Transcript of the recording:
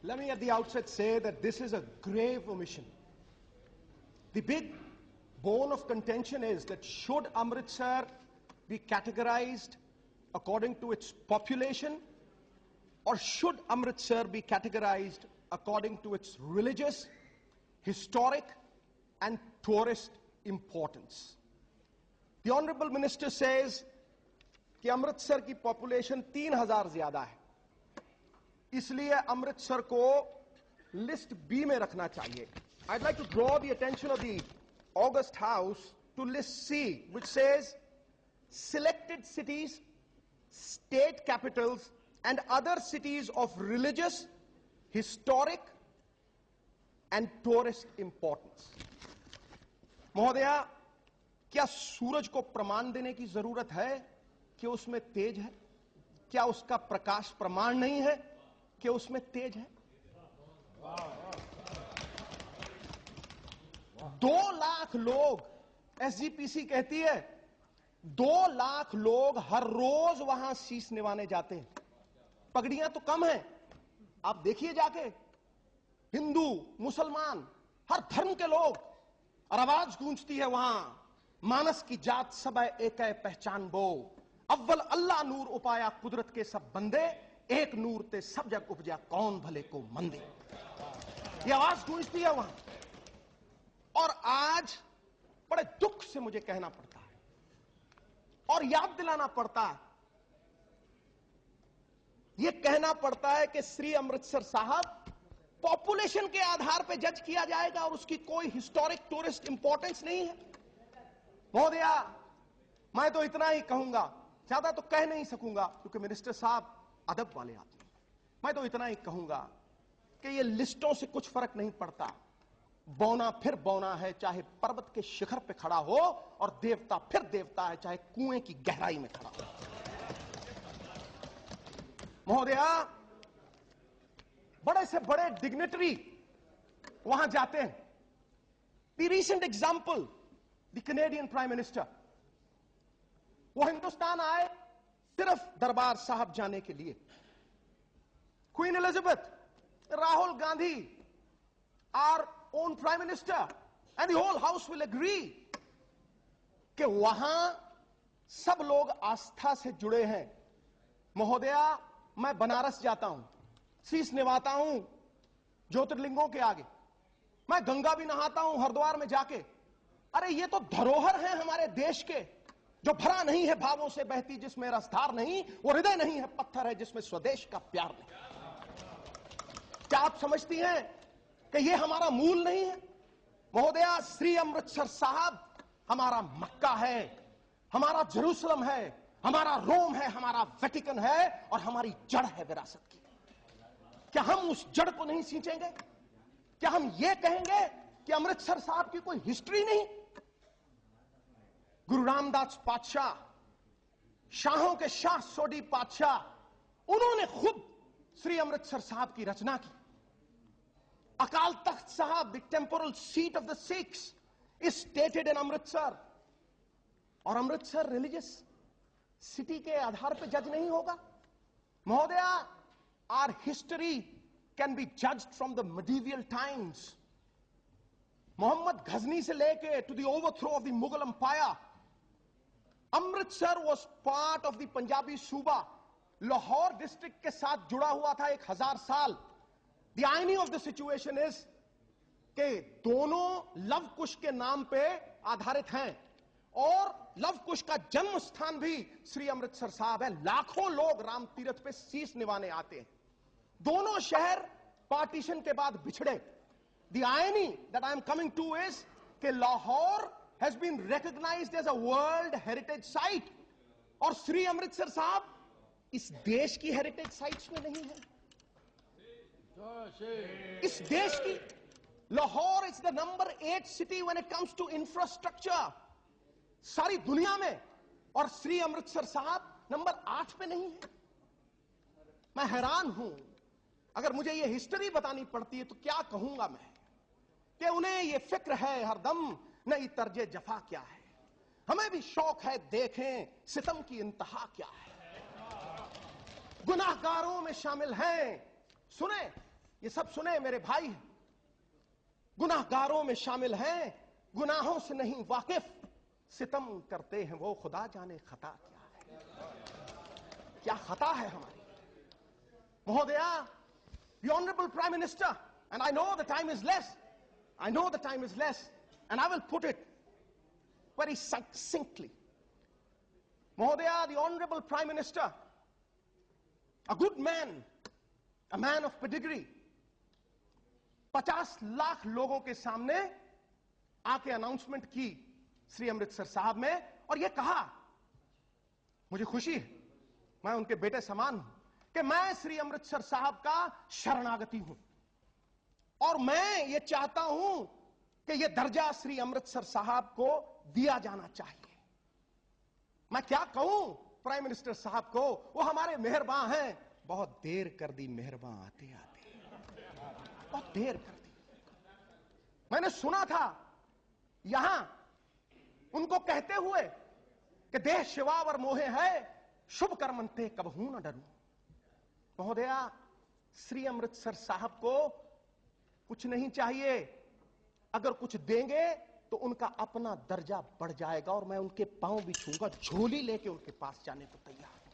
Let me at the outset say that this is a grave omission. The big bone of contention is that should Amritsar be categorized according to its population, or should Amritsar be categorized according to its religious, historic, and tourist importance? The Honorable Minister says कि अमृतसर की population 3000 ज्यादा है, इसलिए अमृतसर को list B में रखना चाहिए. I'd like to draw the attention of the August House to list C, which says selected cities, state capitals, and other cities of religious, historic, and tourist importance. महोदया, क्या सूरज को प्रमाण देने की जरूरत है कि उसमें तेज है? क्या उसका प्रकाश प्रमाण नहीं है कि उसमें तेज है? 2 लाख लोग, एसजीपीसी कहती है 2 लाख लोग हर रोज वहां शीश निवाने जाते हैं. पगड़ियां तो कम हैं, आप देखिए जाके, हिंदू, मुसलमान, हर धर्म के लोग, और आवाज गूंजती है वहां, मानस की जात सब एक पहचान बो, अव्वल अल्लाह नूर उपाया कुदरत के सब बंदे, एक नूर ते सब जग उपजा कौन भले को मंदे. ये आवाज गूंजती है वहां. और आज बड़े दुख से मुझे कहना पड़ता है और याद दिलाना पड़ता है, यह कहना पड़ता है कि श्री अमृतसर साहब पॉपुलेशन के आधार पर जज किया जाएगा और उसकी कोई हिस्टोरिक टूरिस्ट इंपॉर्टेंस नहीं है. महोदया, मैं तो इतना ही कहूंगा, ज्यादा तो कह नहीं सकूंगा क्योंकि मिनिस्टर साहब अदब वाले आदमी. मैं तो इतना ही कहूंगा कि ये लिस्टों से कुछ फर्क नहीं पड़ता. बौना फिर बौना है, चाहे पर्वत के शिखर पे खड़ा हो, और देवता फिर देवता है, चाहे कुएं की गहराई में खड़ा हो. महोदया, बड़े से बड़े डिग्नेटरी वहां जाते हैं. The recent example, the Canadian prime minister, वो हिंदुस्तान आए सिर्फ दरबार साहब जाने के लिए. Queen Elizabeth, Rahul Gandhi, our own prime minister, and the whole house will agree कि वहां सब लोग आस्था से जुड़े हैं. महोदया, मैं बनारस जाता हूं, शीश निभाता हूं ज्योतिर्लिंगों के आगे, मैं गंगा भी नहाता हूं हरिद्वार में जाके. अरे ये तो धरोहर है हमारे देश के, जो भरा नहीं है भावों से बहती, जिसमें रसधार नहीं, वो हृदय नहीं है, पत्थर है जिसमें स्वदेश का प्यार नहीं. क्या आप समझती हैं कि ये हमारा मूल नहीं है? महोदया, श्री अमृतसर साहब हमारा मक्का है, हमारा जेरूसलम है, हमारा रोम है, हमारा वेटिकन है, और हमारी जड़ है विरासत की. क्या हम उस जड़ को नहीं सींचेंगे? क्या हम ये कहेंगे कि अमृतसर साहब की कोई हिस्ट्री नहीं? गुरु रामदास पातशाह, शाहों के शाह सोडी पातशाह, उन्होंने खुद श्री अमृतसर साहब की रचना की. अकाल तख्त साहब, the temporal seat of the Sikhs, is stated in Amritsar. और अमृतसर रिलीजियस सिटी के आधार पर जज नहीं होगा. महोदया, our history can be judged from the medieval times. Mohammad Ghazni से लेके to the overthrow of the Mughal empire, Amritsar was part of the Punjabi Suba. Lahore district के साथ जुड़ा हुआ था 1000 साल. The irony of the situation is कि दोनों लव कुश के नाम पे आधारित हैं, और लव कुश का जन्म स्थान भी श्री अमृतसर साहब है. लाखों लोग राम तीर्थ पे शीश निवाने आते हैं. दोनों शहर पार्टीशन के बाद बिछड़े. The irony that I am coming two is कि Lahore has been recognized as a world heritage site, और श्री अमृतसर साहब इस देश की हेरिटेज साइट्स में नहीं है. इस देश की Lahore is the number 8 city when it comes to infrastructure सारी दुनिया में, और श्री अमृतसर साहब नंबर 8 पे नहीं है. मैं हैरान हूं. अगर मुझे ये हिस्ट्री बतानी पड़ती है तो क्या कहूंगा मैं, कि उन्हें ये फिक्र है हरदम नई तर्जे जफा क्या है. हमें भी शौक है देखें सितम की इंतहा क्या है. गुनाहगारों में शामिल हैं, सुने ये सब सुने मेरे भाई, गुनाहगारों में शामिल हैं, गुनाहों से नहीं वाकिफ, सितम करते हैं वो, खुदा जाने खता क्या है, क्या खता है हमारी। महोदया, the honorable prime minister, and I know the time is less, I know the time is less, and I will put it very succinctly. Mhodaya, the honorable prime minister, a good man, a man of pedigree, 50 lakh लोगों के सामने आके announcement की श्री अमृतसर साहब में, और ये कहा, मुझे खुशी है, मैं उनके बेटे समान हूं, कि मैं श्री अमृतसर साहब का शरणागति हूं, और मैं ये चाहता हूं कि ये दर्जा श्री अमृतसर साहब को दिया जाना चाहिए। मैं क्या कहूं प्राइम मिनिस्टर साहब को, वो हमारे मेहरबान हैं, बहुत देर कर दी मेहरबान आते आते, बहुत देर कर दी। मैंने सुना था यहां उनको कहते हुए कि देश शिवावर मोहे है, शुभ कर्मंते कबहू न डरूं। महोदया, श्री अमृतसर साहब को कुछ नहीं चाहिए, अगर कुछ देंगे तो उनका अपना दर्जा बढ़ जाएगा, और मैं उनके पांव भी छूंगा, झोली लेके उनके पास जाने को तैयार।